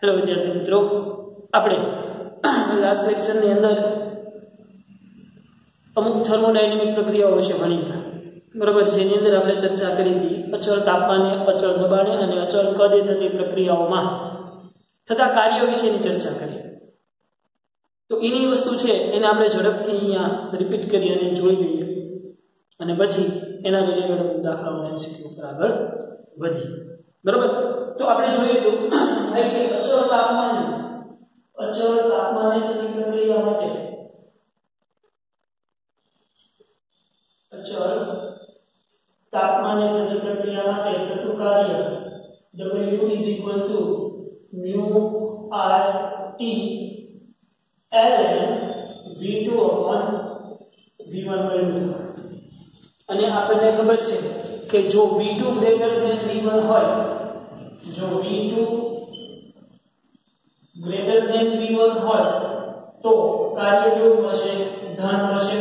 Hello विद्यार्थी मित्रों, આપણે લાસ્ટ લેક્ચરની અંદર અમુક થર્મોડાયનેમિક પ્રક્રિયાઓ વિશે ભણી ગયા, બરાબર? જેની અંદર આપણે ચર્ચા કરી હતી અચળ તાપમાને, અચળ દબાણે અને અચળ કદે થતી પ્રક્રિયાઓમાં થતા કાર્યો વિશેની ચર્ચા કરી. તો એની વસ્તુ છે એને આપણે ઝડપથી અહીંયા રિપીટ કરી અને જોઈ લઈએ અને પછી એના રિલેટેડ દાખલાઓને એમસીક્યુ પર આગળ વધીએ, બરાબર? તો આપણે જોઈએ તો અચળ તાપમાને થતી પ્રક્રિયા માટે થતું કાર્ય W is equal to mu RT ln V2 upon V1 મળ્યું. અને આપણને ખબર છે કે જો V2 greater than V1 હોય, જો V2 greater than V1 હોય તો કાર્ય કેવું મળશે? ધન મળશે.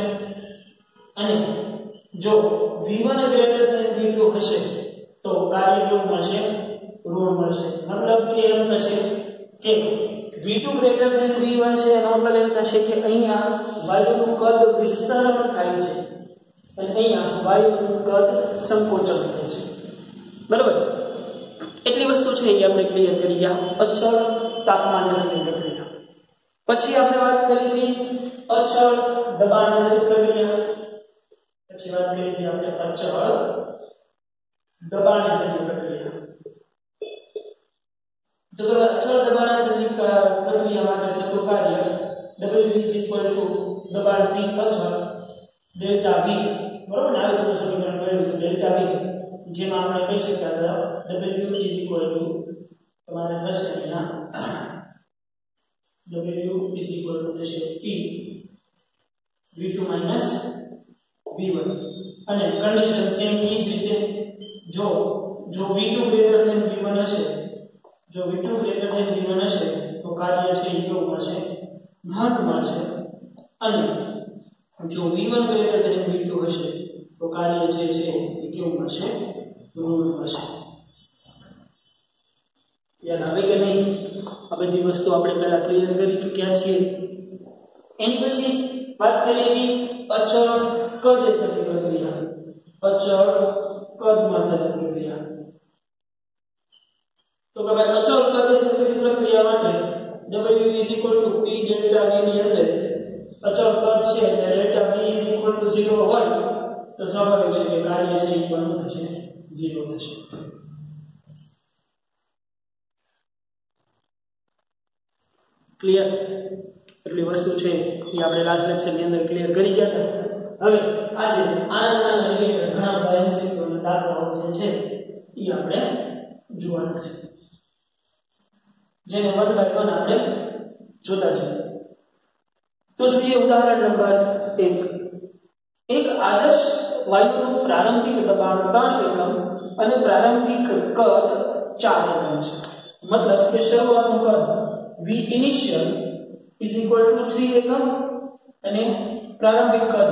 અને જો V1 greater than V2 હશે તો કાર્ય કેવું મળશે? ઋણ મળશે. મતલબ કે એમ થશે કે V2 greater than V1 છે, એનો મતલબ એમ થશે કે અહીંયા વાયુનું કદ વિસ્તરણ થાય છે અને અહીંયા વાયુનું કદ સંકોચન થાય છે, બરાબર? એટલી વસ્તુ છે એ આપણે ક્લિયર કરી ગયા અચળ તાપમાનની પ્રક્રિયા. પછી આપણે વાત કરી હતી અચળ દબાણની પ્રક્રિયા. તો અચળ દબાણની પ્રક્રિયા માટે થતું કાર્ય W is equal to દબાણ P અચળ ડેલ્ટા V, બરોબર ને? આ સમીકરણ મેળવ્યું ડેલ્ટા V, જેમાં આપણે કહી શકતા W is equal to તમારે થશે અહીંયા W is equal to થશે P V2 minus V1. અને કન્ડિશન સેમ એ જ રીતે જો V2 greater than V1 હશે, જો V2 greater than V1 હશે તો કાર્ય છે એ કેવું મળશે? ધન મળશે. અને જો V1 greater than V2 હશે તો કાર્ય છે એ કેવું મળશે? ઋણ મળશે. યાદ આવે કે નહીં? આ બધી વસ્તુ આપણે પહેલા ક્લિયર કરી ચૂક્યા છીએ. એની પછી વાત કરીએ કે અચળ કદે થતી પ્રક્રિયા. અચળ કદમાં થતી પ્રક્રિયા. તો કે ભાઈ અચળ કદે થતી પ્રક્રિયા માટે W is equal to P delta V ની અંદર અચળ કદ છે એટલે delta V is equal to 0 હોય તો સ્વાભાવિક છે કે કાર્ય છે એ પણ થશે 0 થશે. ક્લિયર? એટલી વસ્તુ છે એ આપણે લાસ્ટ લેક્ચરની અંદર ક્લિયર કરી ગયા હતા. હવે આજે આના રિલેટેડ ઘણા બધા એમસીક્યુ અને દાખલાઓ જે છે એ આપણે જોવાના છે, જેને 1 by 1 આપણે જોતા જઈએ. તો જોઈએ ઉદાહરણ નંબર 1. એક આદર્શ વાયુનું પ્રારંભિક દબાણ 3 એકમ અને પ્રારંભિક કદ 4 એકમ છે. મતલબ કે શરૂઆતનું કદ V initial is equal to 3 એકમ અને પ્રારંભિક કદ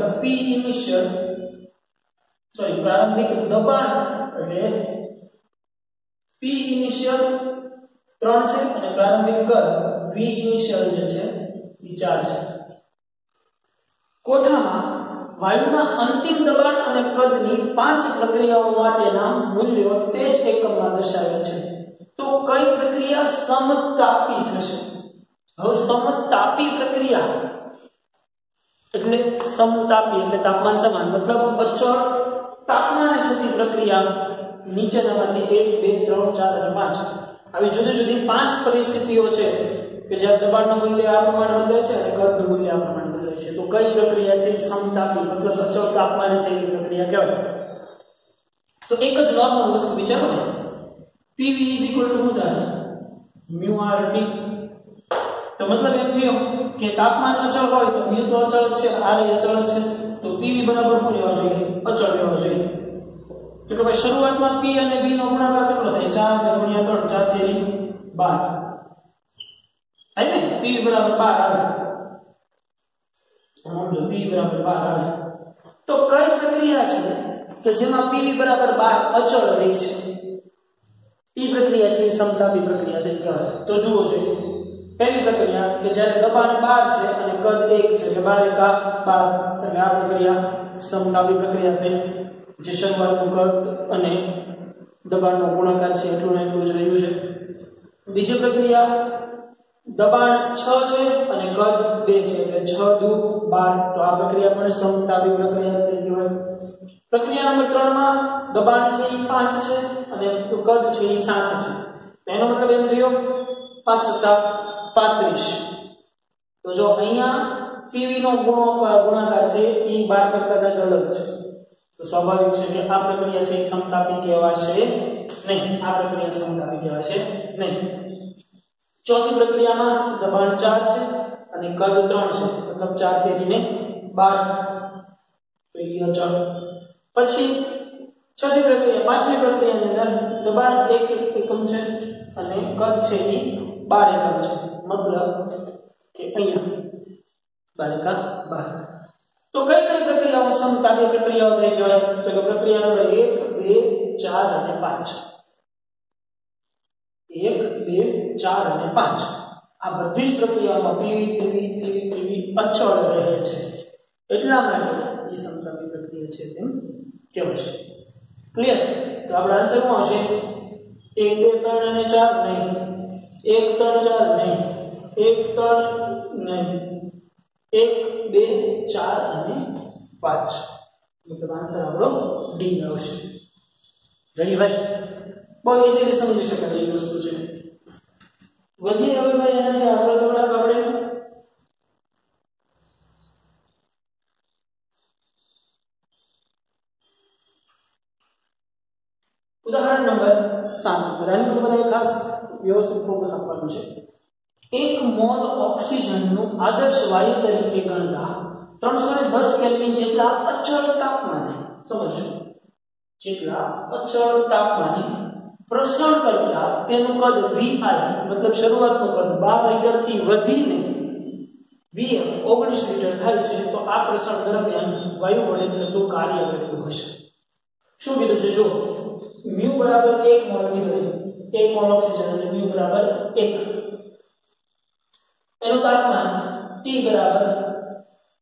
પ્રારંભિક દબાણ એટલે P initial 3 છે અને પ્રારંભિક કદ V initial જે છે એ 4 છે. કોઠામાં વાયુના અંતિમ દબાણ અને કદની 5 પ્રક્રિયાઓ માટેના મૂલ્યો તે જ એકમમાં દર્શાવેલ છે. તો કઈ પ્રક્રિયા સમતાપી થશે? હવે સમતાપી પ્રક્રિયા એટલે સમતાપી એટલે તાપમાન સમાન, મતલબ અચળ તાપમાને થતી પ્રક્રિયા નીચેનામાંથી 1, 2, 3, 4 અને 5 આવી જુદી જુદી 5 પરિસ્થિતિઓ છે કે જ્યાં દબાણનું મૂલ્ય આ પ્રમાણે બદલાય છે અને કદનું મૂલ્ય આ પ્રમાણે બદલાય છે. તો કઈ પ્રક્રિયા છે? સમતાપી, મતલબ અચળ તાપમાને થયેલી પ્રક્રિયા કહેવાય. તો એક જ નોર્મલ વસ્તુ વિચારો ને, PV is equal to શું થાય? mu RT. તો મતલબ એમ થયો કે તાપમાન અચળ હોય તો mu તો અચળ છે, R એ અચળ છે, તો PV બરાબર શું રહેવા જોઈએ? અચળ રહેવા જોઈએ. તો કે ભાઈ શરૂઆતમાં P અને V નો ગુણાકાર કેટલો થાય? 4 ગુણ્યા 3, 4 તેરી 12. થાય ને? PV બરાબર 12 આવે. સમજો PV બરાબર 12 આવે. તો કઈ પ્રક્રિયા છે કે જેમાં PV બરાબર 12 અચળ રહે છે? ई प्रक्रिया છે સમતાપી પ્રક્રિયા તરીકે કહેવાય। તો જુઓ છે પહેલી પ્રક્રિયા કે જ્યારે દબાણ 12 છે અને કદ 1 છે એટલે 12 એકા 12 એટલે આ પ્રક્રિયા સમતાપી પ્રક્રિયા થઈ જે શરૂઆતનું કદ અને દબાણનો ગુણાકાર છે એટલું ને એટલું જ રહ્યું છે। બીજી પ્રક્રિયા દબાણ 6 છે અને કદ 2 છે એટલે 6 દુ 12 તો આ પ્રક્રિયા પણ સમતાપી પ્રક્રિયા તરીકે કહેવાય। प्रक्रिया नंबर 3 में दबाण છે 5 છે અને કદ છે 7 છે એનો મતલબ એમ થયો 5 + 35 તો જો અહીંયા PV નો ગુણાકાર છે એ 12 કરતા કંઈક અલગ છે તો સ્વાભાવિક છે કે આ પ્રક્રિયા છે સમતાપી કહેવાશે નહીં। આ પ્રક્રિયા સમતાપી કહેવાશે નહીં। ચોથી પ્રક્રિયામાં દબાણ 4 છે અને કદ 3 છે મતલબ 4 તેરીને 12 તો એ અચળ। પછી છઠ્ઠી પ્રક્રિયા પાંચમી પ્રક્રિયાની અંદર દબાણ 1 એકમ છે અને કદ છે એ 12 એકમ છે મતલબ કે અહીંયા 12 એકા 12 તો કઈ કઈ પ્રક્રિયાઓ સમતાપી પ્રક્રિયાઓ થઈ ગઈ તો કે પ્રક્રિયા નંબર 1 2 4 અને 5 1 2 4 અને 5 આ બધી જ પ્રક્રિયાઓમાં PV અચળ રહે છે એટલા માટે એ સમતાપી પ્રક્રિયા છે તેમ કહેવાશે। ક્લિયર? તો આપણો આન્સર શું આવશે? 1 2 3 અને 4 નહીં, 1 3 4 નહીં, 1 3 નહીં, 1 2 4 અને 5 मतलब आंसर આપણો ડી આવશે। રેડી ભાઈ? બહુ ઈઝીલી સમજી શકાય એ વસ્તુ છે। વધી હવે ભાઈ એનાથી આગળ થોડાક આપણે उदाहरण नंबर 7 रन को बताइए खास व्यवस्थित फोकस આપવાનું છે। 1 મોલ ઓક્સિજનનું આદર્શ વાયુ તરીકે ગણતા 310 કેલ્વિન જેટલા અચળ તાપમાને સમજો જેટલા અચળ તાપમાને પ્રસરણ કરતા તેનું કદ Vi મતલબ શરૂઆતનું કદ 12 મીટર થી વધીને Vf 19 મીટર થાય છે તો આ પ્રસરણ દરમિયાન વાયુ વડે થતું કાર્ય કેટલું હશે? શું કીધું છે જો म्यू बराबर 1 मोल की 1 मोल ऑक्सीजन અને म्यू बराबर 1 એનું તાપમાન T બરાબર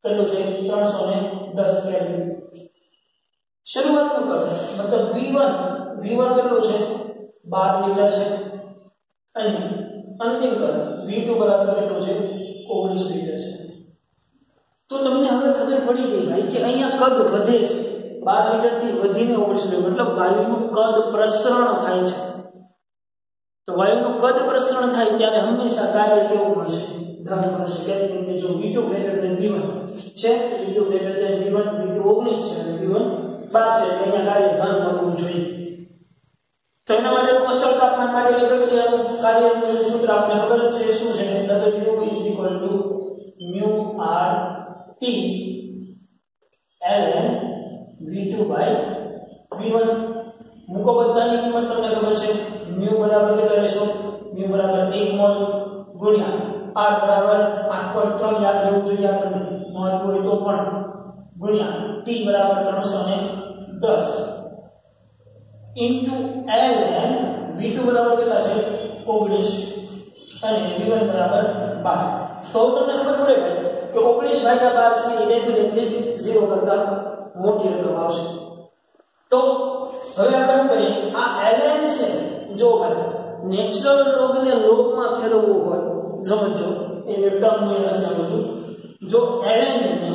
કેટલું છે 310 કેલ્વિન। શરૂઆતનું કદ મતલબ V1 કેટલું છે 12 મીટર છે અને અંતિમ કદ V2 બરાબર કેટલું છે 19 મીટર છે। તો તમને હવે ખબર પડી ગઈ ભાઈ કે અહીંયા કદ વધે છે 12 મીટર થી વધીને 19 મીટર मतलब વાયુનું કદ પ્રસરણ થાય છે। તો વાયુનું કદ પ્રસરણ થાય ત્યારે હંમેશા કાર્ય કેવું મળશે? ધન મળશે। કેમ કે જો V2 V1 છે V2 V1 V2 19 છે અને V1 12 છે અહીંયા કાર્ય ધન મળવું જોઈએ। તો એના માટે અચળ તાપમાન માટે પ્રક્રિયાનું કાર્યનું સૂત્ર આપણે ખબર છે શું છે? W μ R T ln V2/V1 મૂકો બધાની કિંમત તમને ખબર છે μ બરાબર કેટલા લેશો? μ બરાબર 1 મોલ ગુણ્યા R બરાબર 8.3 યાદ રહેવું જોઈએ આપણે મહત્વ હોય તો પણ ગુણ્યા T બરાબર 310 ઇન્ટુ ln V2 બરાબર કેટલા છે 19 અને V1 બરાબર 12 તો તમને ખબર પડે ભાઈ કે 19/12 છે એ ડેફિનેટલી 0 કરતા મોટી રકમ આવશે। તો હવે આપણે શું કરીએ આ ln છે જો ભાઈ નેચરલ લોગ ને લોગ માં ફેરવવું હોય સમજો એને ટર્મ ને સમજવું છું જો ln ને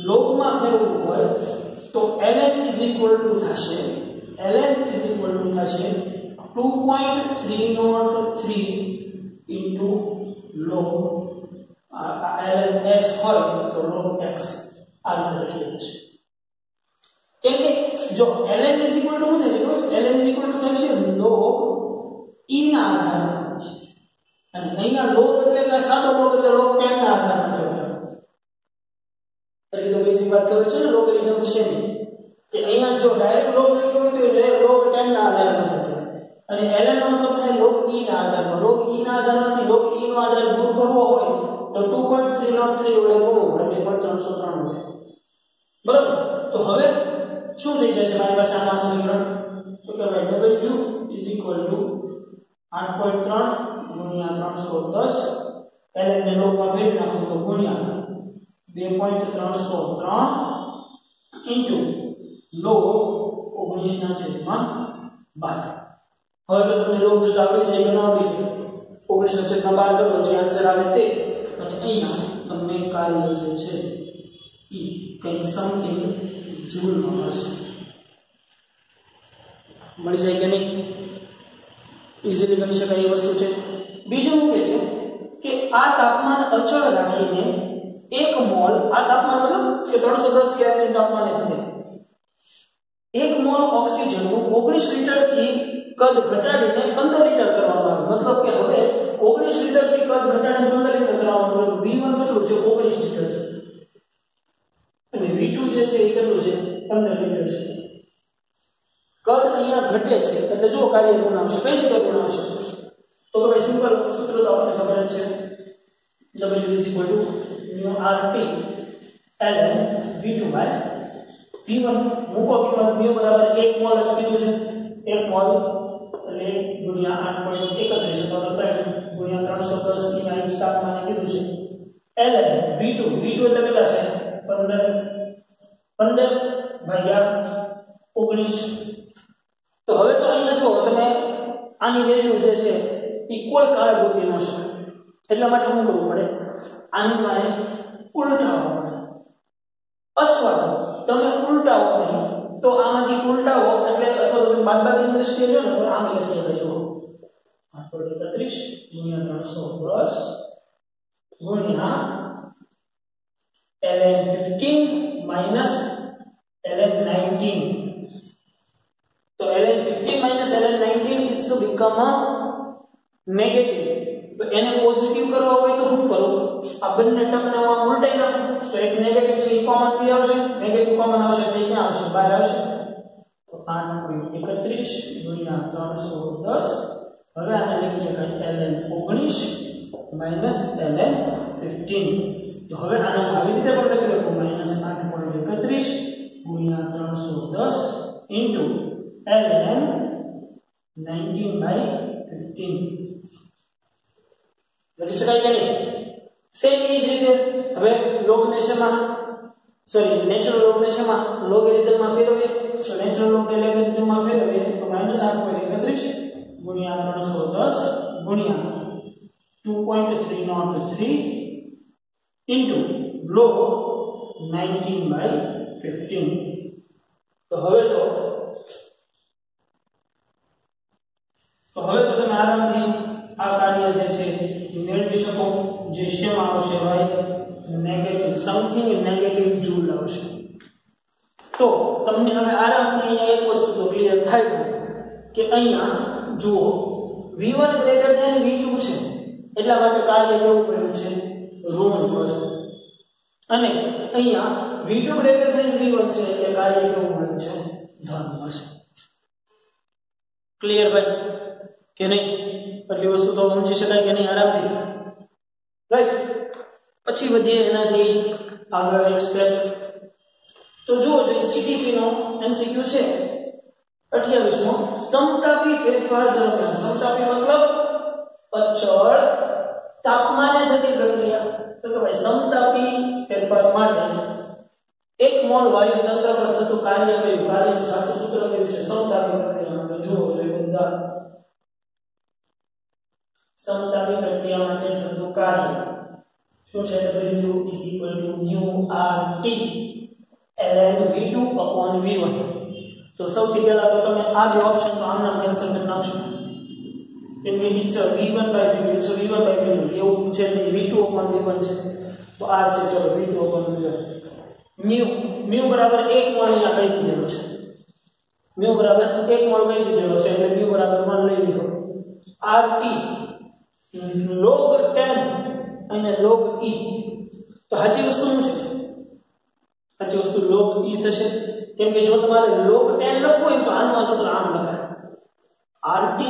લોગ માં ફેરવવું હોય તો ln થશે 2.303 into log ln x હોય તો log x આ રીતે લખીએ છીએ। કેમ કે જો ln શું થશે ln થશે log e ના આધારે છે અને અહીંયા log એટલે કે સાદો log એટલે log 10 ના આધારે લખ્યો એટલે તો બેસિક વાત ખબર છે ને લોગેરિધમ વિશે કે અહીંયા જો ડાયરેક્ટ log લખ્યો હોય તો એ log 10 ના આધારે લખ્યો અને ln નો મતલબ થાય log e ના આધારે log e ના આધારમાંથી log e નો આધાર દૂર કરવો હોય તો 2.303 વડે ગુણો એટલે 393 બરાબર। તો હવે શું થઈ જશે મારી પાસે આના સમીકરણ તો કે w = 8.3 ગુણ્યા 310 ln ને લોગમાં ફેરવી નાખો તો ગુણ્યા 2.303 ઇન્ટુ log 19/12. હવે તો તમને લોગ જોતા આવડી જાય કે ન આવડી જાય 19/12 કરો જે આન્સર આવે તે અને અહીંયા તમને કાર્ય જે છે એ કંઈક સમથિંગ જૂલમાં મળશે. મળી જાય કે નહીં? ઇઝીલી ગણી શકાય એ વસ્તુ છે. બીજું કે છે કે આ તાપમાન અચળ રાખીને 1 મોલ, આ તાપમાન મતલબ કે 310 કેલ્વિન તાપમાને વધે 1 મોલ ઓક્સિજનનું 19 લીટરથી કદ ઘટાડીને 15 લીટર કરવામાં આવે. મતલબ કે હવે 19 લીટરથી કદ ઘટાડીને 15 લીટર કરવામાં આવે. V1 કેટલું છે? 19 લીટર છે અને V2 જે છે એ કેટલું છે? 15 લીટર છે. કદ અહીંયા ઘટે છે એટલે જો કાર્ય ગુણ આવશે. કઈ રીતે ગુણ આવશે? તો ભાઈ સિમ્પલ સૂત્ર તો આપણને ખબર જ છે. W = μRT ln V2/V1. મૂકો કિંમત μ બરાબર 1 મોલ જ કીધું છે. 1 મોલ એટલે ગુણ્યા 8.31 તો ગુણ્યા 310 ની માઈનસ તાપમાને કીધું છે. ln V2 એટલે કેટલા છે? 15/19. તો હવે તો અહીંયા જો તમે આની વેલ્યુ જે છે એ કોઈ કાળે ગોતી ન શકે. એટલા માટે શું કરવું પડે? આની મારે ઉલટાવવું પડે. અથવા તમે ઉલટાવો નહીં તો આમાંથી ઉલટાવો એટલે અથવા તમે બાદબાકીની દ્રષ્ટિએ જો ને તો આમ લખીએ કે જો 831 ગુણ્યા 310 ગુણ્યા ln 15 માઈનસ ln 19. तो ln 15 ln 19 is become a negative. तो એને પોઝિટિવ કરવા હોય તો શું કરો? આ બંને ટર્મને આમાં ઉલટાઈ નાખો તો એક નેગેટિવ છે એ કોમન બી આવશે. નેગેટિવ કોમન આવશે એટલે ક્યાં આવશે? બહાર આવશે. તો 8.31 ગુણ્યા 310. હવે આને લખીએ કે ln 19 માઈનસ ln 15. તો હવે આને આવી રીતે પણ લખી શકો -8.31 ગુણ્યા 310 ઇન્ટુ ln 19/15. લખી શકાય કે નહીં? સેમ એ જ રીતે હવે લોગને શેમાં નેચરલ લોગને શેમાં લોગેરિધમમાં ફેરવીએ તો નેચરલ લોગને લોગેરિધમમાં ફેરવીએ તો -8.31 ગુણ્યા 310 ગુણ્યા 2.303 ઇન્ટુ log 19/15. તો હવે તો તમે આરામથી આ કાર્ય જે છે એ મેળવી શકો. જે શેમાં આવશે ભાઈ? નેગેટિવ સમથિંગ નેગેટિવ જૂલ આવશે. તો તમને હવે આરામથી અહીંયા એક વસ્તુ તો ક્લિયર થાય કે અહીંયા જુઓ V1 ગ્રેટર ધેન V2 છે એટલા માટે કાર્ય કેવું પડ્યું છે? ઋણ મળશે. અને અહીંયા V2 ગ્રેટર ધેન V1 છે એટલે કાર્ય કેવું મળ્યું છે? ધન મળશે. ક્લિયર ભાઈ કે નહીં? એટલી વસ્તુ તો સમજી શકાય કે નહીં આરામથી? રાઈટ. પછી વધીએ એનાથી આગળ એક સ્ટેપ. તો જુઓ જે CTP નો MCQ છે 28મો સમતાપી ફેરફાર દરમિયાન. સમતાપી મતલબ અચળ તાપમાને થતી પ્રક્રિયા. તો કે ભાઈ સમતાપી ફેરફાર માટે 1 મોલ વાયુ તંત્ર પર થતું કાર્ય કયું? કાર્યનું સાચું સૂત્ર કયું છે? સમતાપી પ્રક્રિયા. જુઓ જોઈએ બધા સમતાપી પ્રક્રિયા માટે થતું કાર્ય શું છે? W = μRT ln V2/V1. તો સૌથી પહેલા તો તમે આ જે ઓપ્શન તો આમના કેન્સલ કરી નાખશો કેમ કે it's V1/V2 so V1/V2 એવું છે ને V2/V1 છે તો આ છે ચલો V2/V1. μ બરાબર 1 મોલ અહીંયા કહી દીધેલો છે. μ બરાબર 1 મોલ કહી દીધેલો છે એટલે μ બરાબર 1 લઈ લીધો. RT log 10 અને log E. તો સાચી વસ્તુ શું છે? સાચી વસ્તુ log E થશે. કેમ કે જો તમારે log 10 લખવું હોય તો આનું સૂત્ર આમ લખાય RT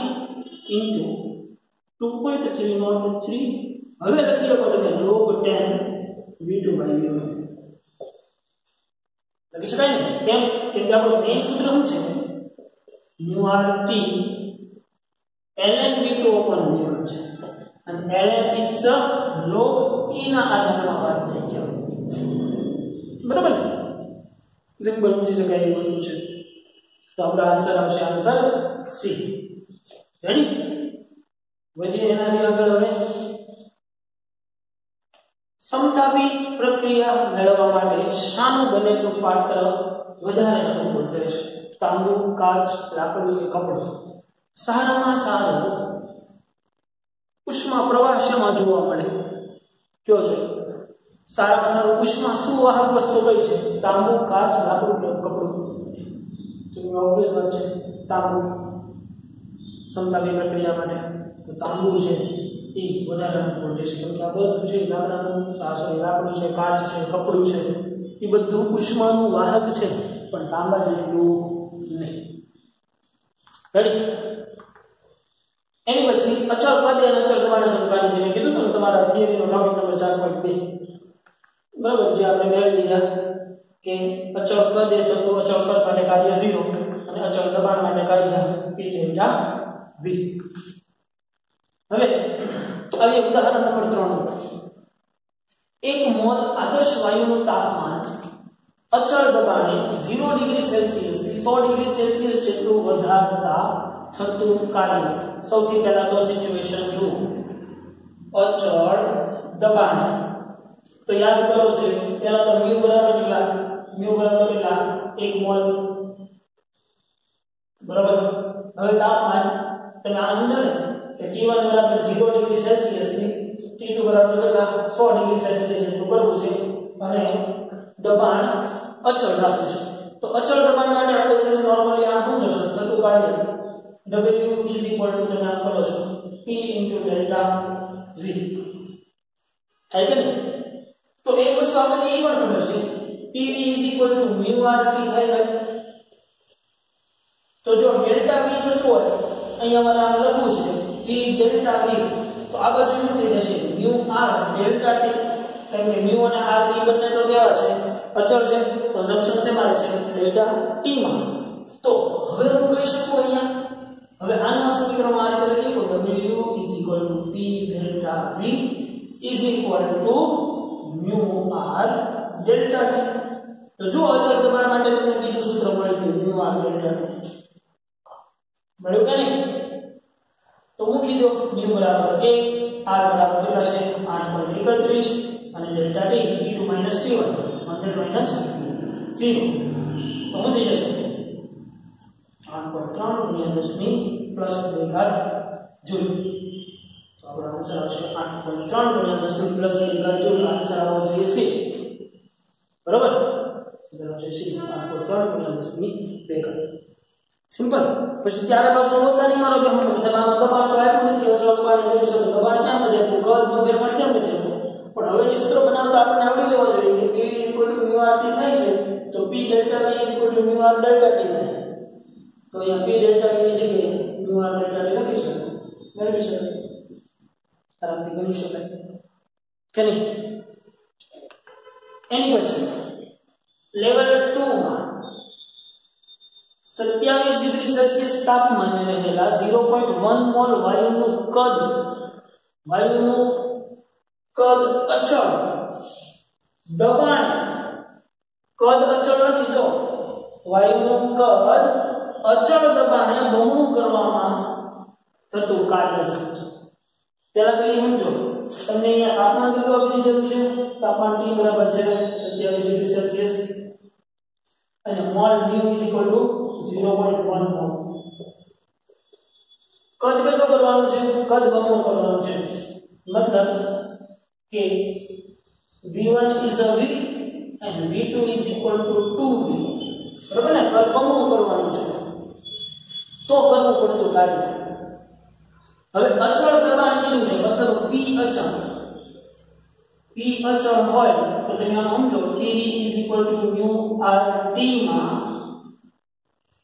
into 2.303. હવે લખી શકો તમે log 10 V2/V1 લખી શકાય ને? કેમ કે આપણું મેઇન સૂત્ર શું છે? μRT ln v2 upon v1 છે અને ln ઇટ્સ log e ના આધારમાં વાત થઈ ગઈ બરાબર ને સિમ્પલ સમજી શકાય એ વસ્તુ છે તો આપણો આન્સર આવશે આન્સર સી રેડી વધીએ એનાથી આગળ હવે સમતાપી પ્રક્રિયા મેળવવા માટે શાનું બનેલું પાત્ર વધારે અનુકૂળ રહેશે તાંબુ કાચ લાકડું કે કપડું સારામાં સારું ઉષ્મા પ્રવાહ શેમાં જોવા મળે કયો છે સારામાં સારું ઉષ્મા સુવાહક વસ્તુ કઈ છે તાંબુ કાચ લાકડું કે કપડું તો ઓબ્વિયસ વાત છે તાંબુ સમતાપી પ્રક્રિયા માટે તો તાંબુ છે એ વધારે અનુકૂળ રહેશે કેમ કે આ બધું છે લાકડું છે કાચ છે કપડું છે એ બધું ઉષ્માનું વાહક છે પણ તાંબા જેટલું નહીં રેડી એની પછી અચળ પદ અને અચળ દબાણ ધમકાની જે કીધું ને તમારા થિયરીનો ટોપિક નંબર 4.2 બરાબર જે આપણે મેળવી ગયા કે અચળ પદ એટલે તો અચળ પદ માટે કાર્ય 0 અને અચળ દબાણ માટે કાર્ય p ડેલ્ટા v હવે આવી ઉદાહરણ નંબર 3 ઉપર 1 મોલ આદર્શ વાયુનું તાપમાન અચળ દબાણે 0 ડિગ્રી સેલ્સિયસ થી 100 ડિગ્રી સેલ્સિયસ જેટલું વધારતા થતું કાર્ય સૌથી પહેલા તો સિચ્યુએશન જુઓ અચળ દબાણ તો યાદ કરો છે પહેલા તો mu બરાબર કેટલા 1 મોલ બરાબર હવે તાપમાન તમે આ સમજો ને કે T1 બરાબર 0 ડિગ્રી સેલ્સિયસ થી T2 બરાબર કેટલા 100 ડિગ્રી સેલ્સિયસ જેટલું કરવું છે અને દબાણ અચળ ધાતુ છે તો અચળ દબાણ માટે આપણે નોર્મલી આ શું જોશું થતું કાર્ય W is equal to તમે આ કરો છો P into delta V થાય કે નહીં તો એક વસ્તુ આપણને એ પણ ખબર છે PV is equal to mu RT થાય ને તો જો delta V થતું હોય અહીંયા મારે આમ લખવું છે P delta V તો આ બાજુ શું થઈ જશે mu R delta T કેમ કે mu અને R એ બંને તો કેવા છે અચળ છે તો જંક્શન છે મારે છે delta T માં તો હવે હું કહી શકું અહીંયા હવે આના સમીકરણમાં આ રીતે લખીએ તો W is equal to P delta V is equal to mu R delta T તો જો અચળ દબાણ માટે તમને બીજું સૂત્ર મળી ગયું mu R delta T મળ્યું કે નહીં તો મૂકી દો mu બરાબર 1 R બરાબર કેટલા છે 8.31 અને delta T T2 - T1 100 - 0 તો શું થઈ જશે 8.3 × 10 ની પ્લસ 2 ઘાત જૂલ તો આપણો આન્સર આવશે 8.3 × 10 ની પ્લસ 2 ઘાત જૂલ આન્સર આવવો જોઈએ છે બરાબર જરા જોઈશું 8.3 × 10 ની 2 ઘાત સિમ્પલ પછી ત્યારે પાછો ઓછા નહીં મારો બે હું સાહેબ આમાં દબાણ તો આવ્યું નથી અચળ દબાણ જોઈશું દબાણ ક્યાં નથી આપણું કદમાં ફેરફાર કેમ નથી પણ હવે એ સૂત્ર બનાવતા આપણને આવડી જવા જોઈએ કે P mu RT થાય છે તો P delta V mu R delta T થાય તો અહીંયા P delta V ની જગ્યાએ mu R delta T લખી શકાય મેળવી શકાય આરામથી ગણી શકાય કે નહીં એની પછી લેવલ 2 માં 27 ડિગ્રી સેલ્સિયસ તાપમાને રહેલા 0.1 મોલ વાયુનું કદ અચળ દબાણ કદ અચળ નથી જો વાયુનું કદ અચળ દબાણે બમણું કરવામાં થતું કાર્ય છે પહેલા તો એ સમજો તમને અહીંયા તાપમાન કેટલું આપી દીધું છે તાપમાન T બરાબર છે 27 ડિગ્રી સેલ્સિયસ અને mall mu is equal to 0.1 mall કદ કેટલું કરવાનું છે કદ બમણું કરવાનું છે મતલબ કે v1 is a v and v2 is equal to 2v બરાબર ને કદ બમણું કરવાનું છે તો કરવું પડતું કાર્ય હવે અચળ દબાણ કેટલું છે મતલબ P અચળ હોય તો તમે આમ સમજો PV is equal to mu RT માં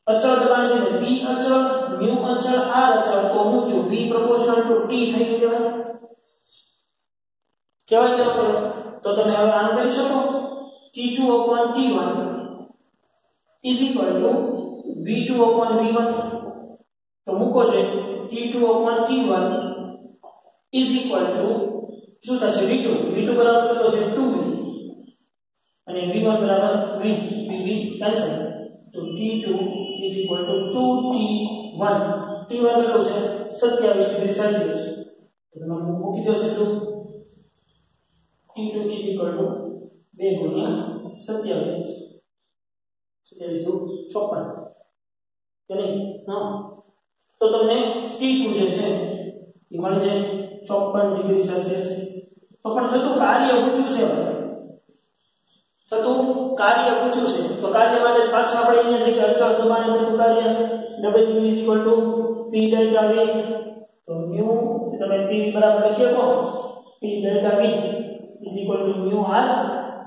અચળ દબાણ છે P અચળ mu અચળ R અચળ તો હું જો V proportional to T થઈ ગયું કહેવાય તો તમે હવે આમ કરી શકો T2/T1 is equal to V2/V1 તો મૂકો છે T2/T1 ઇઝ ઇક્વલ ટુ શું થશે V2 બરાબર કેટલો છે 2V અને V1 બરાબર V કેન્સલ તો T2 is equal to 2T1 T1 કેટલો છે 27 ડિગ્રી સેલ્સિયસ તો તમે મૂકી દો સીધું T2 ઇઝ ઇક્વલ ટુ 2 ગુણ્યા 27 54 કે નહીં હા તો તમને T2 જે છે એ મળે છે 54 ડિગ્રી સેલ્સિયસ તો પણ થતું કાર્ય ઊંચું છે તો કાર્ય માટે પાછા આપણે અહીંયા છે કે અચળ દબાણે થતું કાર્ય W P ડેલ્ટા V તો mu તમે P બરાબર લખી શકો P delta V mu r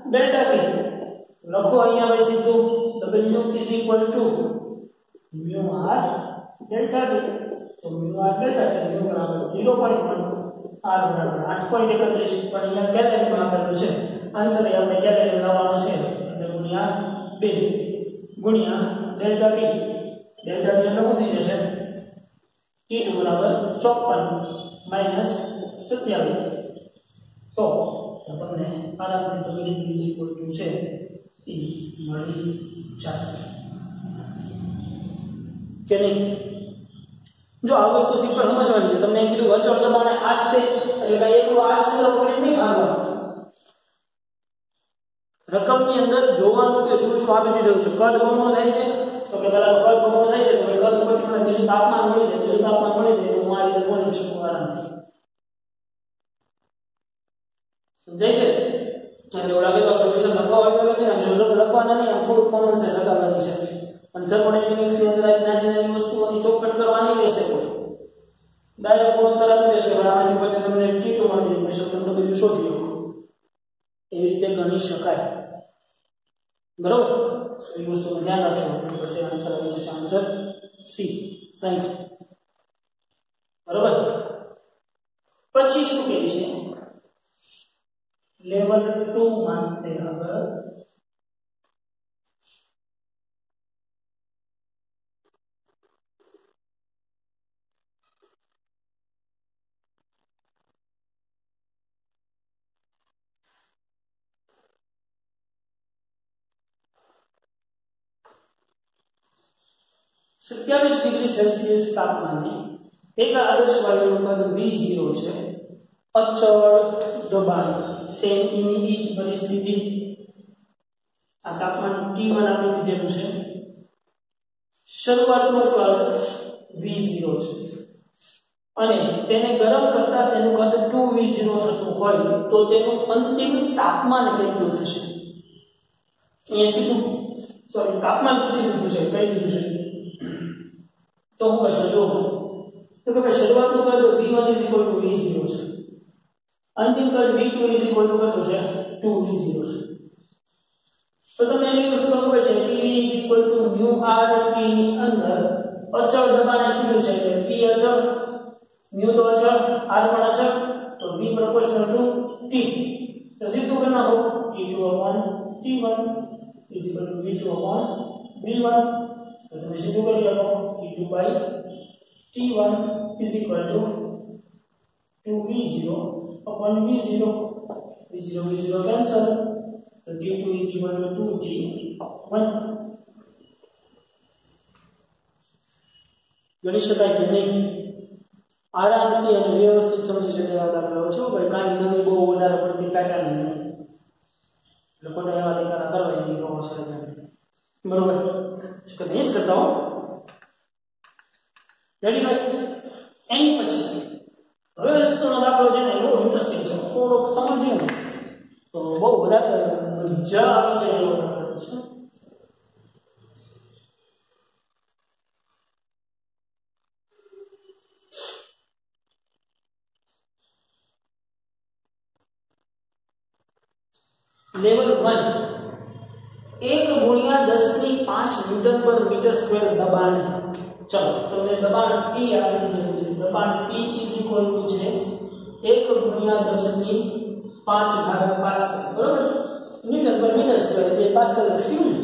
delta V લખો અહીંયા હવે સીધું W mu r delta V તો mu r ડેલ્ટા V બરાબર 0.1 r બરાબર 8.31 પણ અહીંયા કેલેરીમાં આપેલું છે આન્સર એ આપણે કેલેરી લાવવાનો છે એટલે ગુણ્યા 2 ગુણ્યા ડેલ્ટા V એટલે શું થઈ જશે T2 બરાબર 54 - 27 તો તમને આરામથી W ઇક્વલ ટુ છે એ મળી જાય કે નહીં જો આ વસ્તુ સિમ્પલ સમજવાની છે તમને એમ કીધું અચળ દબાણે આ તે એટલે એકલું આ સૂત્ર પકડી નહીં ભાગવાનું રકમની અંદર જોવાનું કે શું શું આપી દીધું છે કદ બમણો થાય છે તો કે પેલા કદ બમણો થાય છે તો કદ પછી મને બીજું તાપમાન મળી જાય તો હું આ રીતે બોલી શકું આરામથી સમજાય છે એટલે એવું લાગે તો સોલ્યુશન લખવા હોય તો લખી નાખજો જો લખવાના નહીં આમ થોડું કોમન સેન્સ અગાઉ લખી શકે પણ થર્મોડાયનેમિક્સની અંદર આ નાની વસ્તુઓની ચોખવટ કરવાની રહેશે કોઈ ડાયરેક્ટ ગુણોત્તર આપી દેશે પણ આમાંથી પછી તમને T2 મળી જશે તમને બધું શોધી લો એવી રીતે ગણી શકાય બરોબર તો એ વસ્તુનું ધ્યાન રાખજો પછી આન્સર આવી જશે આન્સર સી 60 બરોબર પછી શું કહે છે લેવલ 2 માટે હવે सत्यावीस डिग्री सेल्सियस तापमाने एक आदर्श वायु पद V0 છે અચળ દબાણ સેમ ઇન ઈચ પરિસ્થિતિ આ તાપમાન T1 આપણે કીધેલું છે શરૂઆતનું કદ V0 છે અને તેને ગરમ કરતા તેનું કદ 2V0 થતું હોય તો તેનું અંતિમ તાપમાન કેટલું થશે અહીંયા સીધું સોરી તાપમાન પૂછી દીધું છે કઈ દીધું છે तो હું કરશો જો તો કે ભાઈ શરૂઆતનું કદ V1 V0 છે અંતિમ કદ V2 કેટલું છે 2V0 છે તો તમને એવી વસ્તુ ખબર છે PV mu RT ની અંદર અચળ દબાણ કીધું છે એટલે P અચળ mu તો અચળ R પણ અચળ તો V proportional to T તો સીધું કરી નાખો T2/T1 V2/V1 तो તમે સીધું કરી શકો T2/T1 2V0/V0 V0 cancel तो T2 2T1 ગણી શકાય કે નહીં આરામથી અને વ્યવસ્થિત સમજી શકાય એવા દાખલાઓ છે ભાઈ કાંઈ નહીં બહુ વધારે પડતી પેટર્ન નથી લોકોને એવા દેખાડા કરવા નહીં બહુ સરળ બરોબર इसको नहीं करता हूं रेडी भाई एनी પછી હવે વસ્તુનો દાખલો છે ને બહુ ઇન્ટરેસ્ટિંગ છે થોડો સમજીએ તો બહુ વધારે મજા આવી જાય એવો દાખલો છે लेवल 1 1/10⁵ न्यूटन/मीटर² दबाण चलो तो मैं दबाण P આપી દીધું છે દબાણ P છે 1/10⁵ પાસ્કલ બરોબર ન્यूटन/મીટર² એટલે પાસ્કલ લખ્યું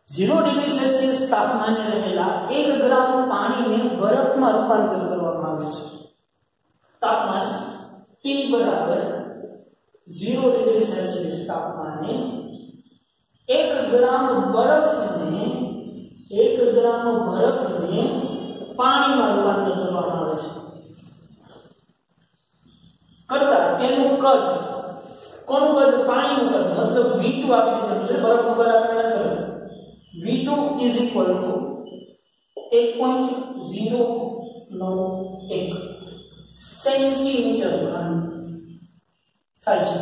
0 ડિગ્રી સેલ્સિયસ તાપમાને રહેલા 1 ગ્રામ પાણીને બરફમાં રૂપાંતર કરવામાં આવે છે. તાપમાન T બરાબર 0 ડિગ્રી સેલ્સિયસ તાપમાને 1 ગ્રામ બરફને પાણીમાં રૂપાંતર કરવામાં આવે છે. કરતા તેનું કદ, કોનું કદ? પાણીનું કદ, મતલબ V2 આપી દીધું છે, બરફનું કદ આપણે ન કર્યું. V2 is equal to 1.091 centimetre ઘન થાય છે.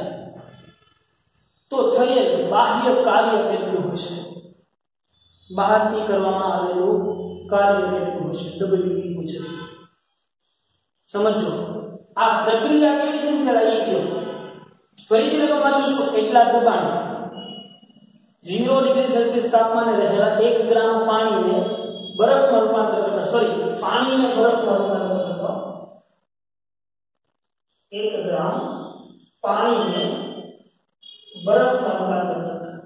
તો થયેલ બાહ્ય કાર્ય કેટલું હશે? બહારથી કરવામાં આવેલું કાર્ય કેટલું હશે? W પૂછે છે. સમજો આ પ્રક્રિયા કેવી રીતે પેલા એ કહો. ફરીથી લખવા માંગુ છું, એટલા દબાણ 0 ડિગ્રી સેલ્સિયસ તાપમાને રહેલા 1 ગ્રામ પાણીને બરફમાં રૂપાંતર કરતા, પાણીને બરફમાં રૂપાંતર કરતા 1 ગ્રામ પાણીને બરફમાં રૂપાંતર કરતા,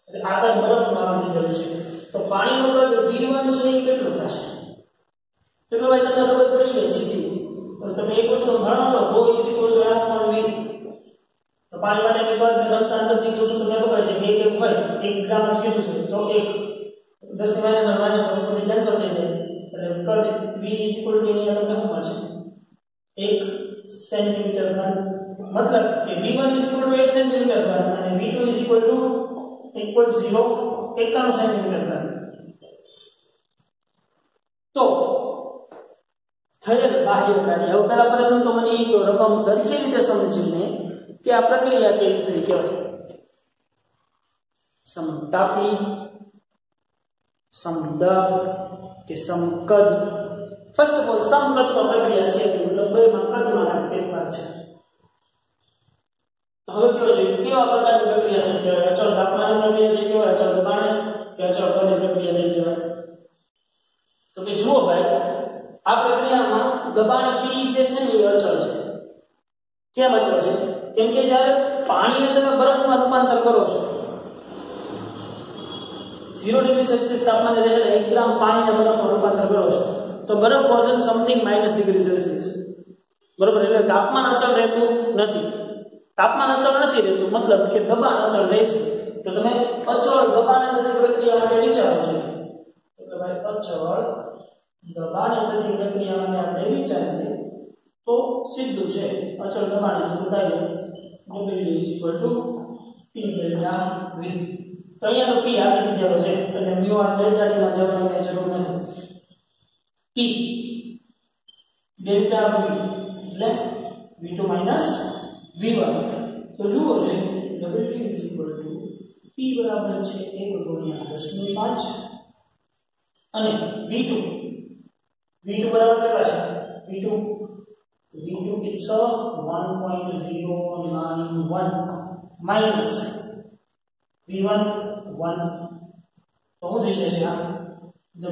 એટલે આગળ બરફમાં આવી જાય છે. તો પાણીનું કદ V1 છે એ કેટલું થશે? તો કે ભાઈ તમને ખબર પડી ગઈ સીધી. તમે એક વસ્તુ ભણો છો, ρ = m/v. તો પાણી માટેની કદ ને ઘનતા અંદરની વસ્તુ તમને ખબર છે કે એક હોય, 1 ગ્રામ જ કીધું છે, તો 1 10 ની માઈનસ ઉપરથી કેન્સલ થઈ જાય, એટલે કદ V = અહીંયા તમને શું મળશે? 1 સેન્ટીમીટર ઘન. મતલબ કે V1 = 1 સેન્ટીમીટર ઘન અને V2 = 1.091 સેન્ટીમીટર ઘન. તો થયેલ બાહ્ય કાર્ય, હવે પહેલા પ્રથમ તો મને એ કહો, રકમ સરખી રીતે સમજીને કે આ પ્રક્રિયા કેવી થઈ કહેવાય. સમતાપી, સમદબ કે સમકદ. ફર્સ્ટ ઓફ ઓલ સમકદ તો પ્રક્રિયા છે, મતલબ બેમાં કદમાં ફેરફાર છે. તો હવે કેવો છે, કેવા પ્રકારની પ્રક્રિયા થઈ કહેવાય? અચળ તાપમાનની પ્રક્રિયા થઈ કહેવાય, અચળ દબાણ કે અચળ કદની પ્રક્રિયા થઈ કહેવાય? તો કે જુઓ ભાઈ, આ પ્રક્રિયામાં દબાણ P જે છે ને એ અચળ છે. કેમ અચળ છે? કેમ કે જ્યારે પાણીને તમે બરફમાં રૂપાંતર કરો છો, 0 ડિગ્રી સેલ્સિયસ તાપમાને રહેલા 1 ગ્રામ પાણીને બરફમાં રૂપાંતર કરો છો, તો બરફ વોઝન સમથિંગ -, ડિગ્રી સેલ્સિયસ. બરોબર? એટલે તાપમાન અચળ રહેતું નથી. તાપમાન અચળ નથી રહેતું, મતલબ કે દબાણ અચળ રહેશે. તો તમે અચળ દબાણે થતી પ્રક્રિયા માટે વિચારો છો, એટલે ભાઈ અચળ દબાણે થતી પ્રક્રિયા માટે આપણે વિચારીએ તો સીધું છે, અચળ દબાણે થતું કાર્ય W = P ડેલ્ટા V. તો અહીંયા તો P આપી દીધેલો છે, એટલે μ r ડેલ્ટા t માં જવાની જરૂર નથી. P ડેલ્ટા V એટલે V2 - V1. તો જુઓ છે W = P બરાબર છે 1/10⁵ અને V2 બરાબર કેટલા છે? V2 it's 1.091 minus V1 1. તો શું થઈ જશે? આ W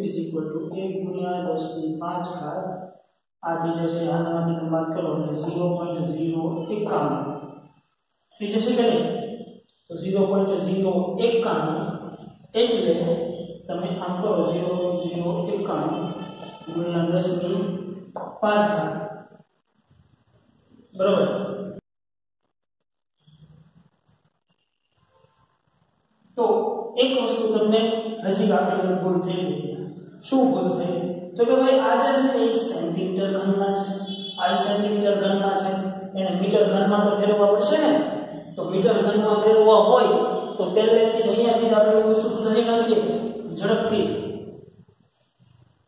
= 1/10⁵ આ થઈ જશે, આનામાંથી તમે બાદ કરો એટલે 0.091 થઈ જશે કે નહીં? તો 0.091 એટલે તમે આમ કરો 0.091 ગુણ્યા 10⁵ બરોબર? તો એક વસ્તુ તમને હજી આપણી ભૂલ થઈ ગઈ. શું ભૂલ થઈ? તો કે ભાઈ આ જે છે એ સેન્ટીમીટર ઘનમાં છે, આ સેન્ટીમીટર ઘનમાં છે, એને મીટર ઘનમાં તો ફેરવવા પડશે ને. તો મીટર ઘનમાં ફેરવવા હોય તો પહેલેથી અહીંયાથી આપણે એ વસ્તુ સુધારી નાખીએ ઝડપથી.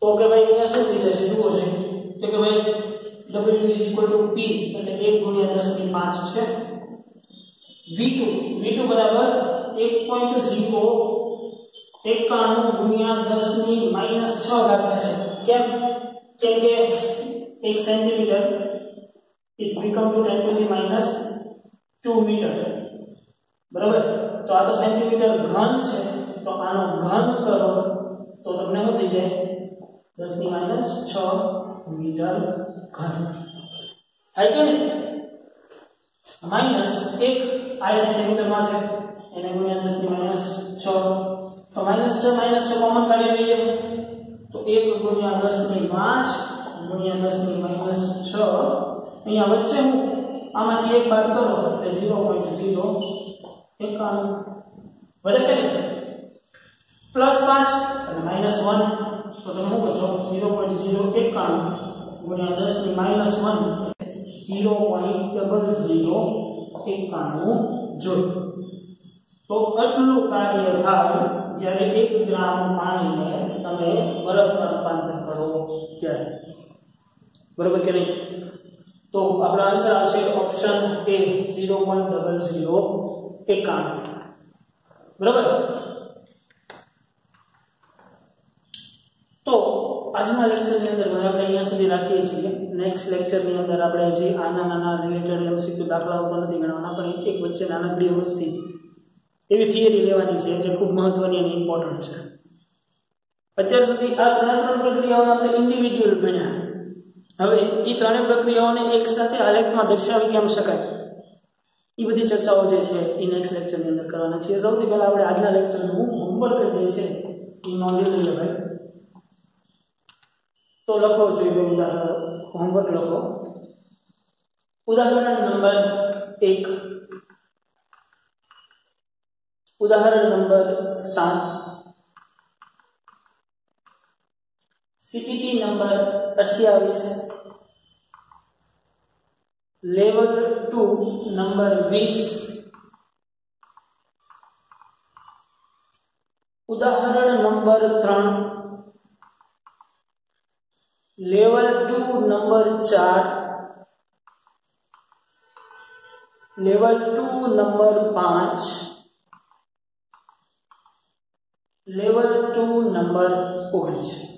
તો કે ભાઈ અહીંયા શું થઈ જશે? જુઓ છે તો કે ભાઈ W = P એટલે 1/10⁵ છે. V2 બરાબર 1.091 ગુણ્યા 10⁻⁶ થશે. કેમ? કેમ કે 1 centimetre is become to 10⁻² metre. બરાબર? તો આ તો સેન્ટીમીટર ઘન છે, તો આનો ઘન કરો તો તમને શું થઈ જાય? 10⁻⁶ મીટર ઘન થાય કે નહીં? -1 આ સેન્ટીમીટરમાં છે, એને ગુણ્યા 10⁻⁶. તો -6 કોમન કાઢી લઈએ તો 1 ગુણ્યા 10 ની 5 ગુણ્યા 10 ની -6 અહીંયા વચ્ચે હું આમાંથી એક બાદ કરો એટલે 0.091 વધે કે +5 અને -1 તો તમે શું કરશો 0.091 ગુણ્યા 10 ની -1 0.0091 તો આટલું કાર્ય થાય જ્યારે 1 ગ્રામ પાણીને તમે બરફમાં રૂપાંતર કરો ત્યારે બરોબર કે નહીં તો આપણો આન્સર આવશે ઓપ્શન એ 0.0091 બરોબર તો આજના લેક્ચરની અંદર આપણે અહીંયા સુધી રાખીએ છીએ નેક્સ્ટ લેક્ચરની અંદર આપણે જે નાના રિલેટેડ એમસીક્યુ દાખલાઓ તો નથી ગણવાના પણ એક વચ્ચે નાનકડી વસ્તી એવી થિયરી લેવાની છે જે ખૂબ મહત્વની અને ઇમ્પોર્ટન્ટ છે અત્યાર સુધી આ ત્રણ પ્રક્રિયાઓને આપણે ઇન્ડિવિડ્યુઅલ ભણ્યા હવે એ ત્રણેય પ્રક્રિયાઓને એકસાથે આલેખમાં દર્શાવી કેમ શકાય એ બધી ચર્ચાઓ જે છે એ નેક્સ્ટ લેક્ચરની અંદર કરવાના છે સૌથી પહેલા આપણે આજના લેક્ચરનું હોમવર્ક જે છે એ નોંધી લઈએ ભાઈ તો લખો જોઈએ ઉદાહરણ હોમવર્ક લખો ઉદાહરણ નંબર 1 उदाहरण number 7 CTP number 28 level 2 number 20 उदाहरण number 3 level 2 number 4 level 2 number 5 level 2 number 19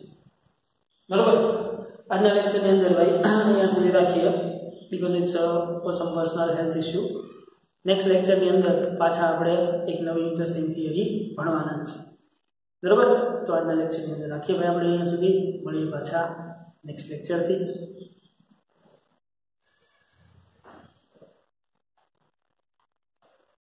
बराबर આજના લેક્ચરની અંદર ભાઈ અહીંયા સુધી રાખીએ because it's for some personal health issue next લેક્ચરની અંદર પાછા આપણે એક નવી ઇન્ટરેસ્ટિંગ થિયરી ભણવાના છે બરાબર તો આજના લેક્ચરની અંદર રાખીએ ભાઈ આપણે અહીંયા સુધી મળીએ પાછા નેક્સ્ટ લેક્ચરથી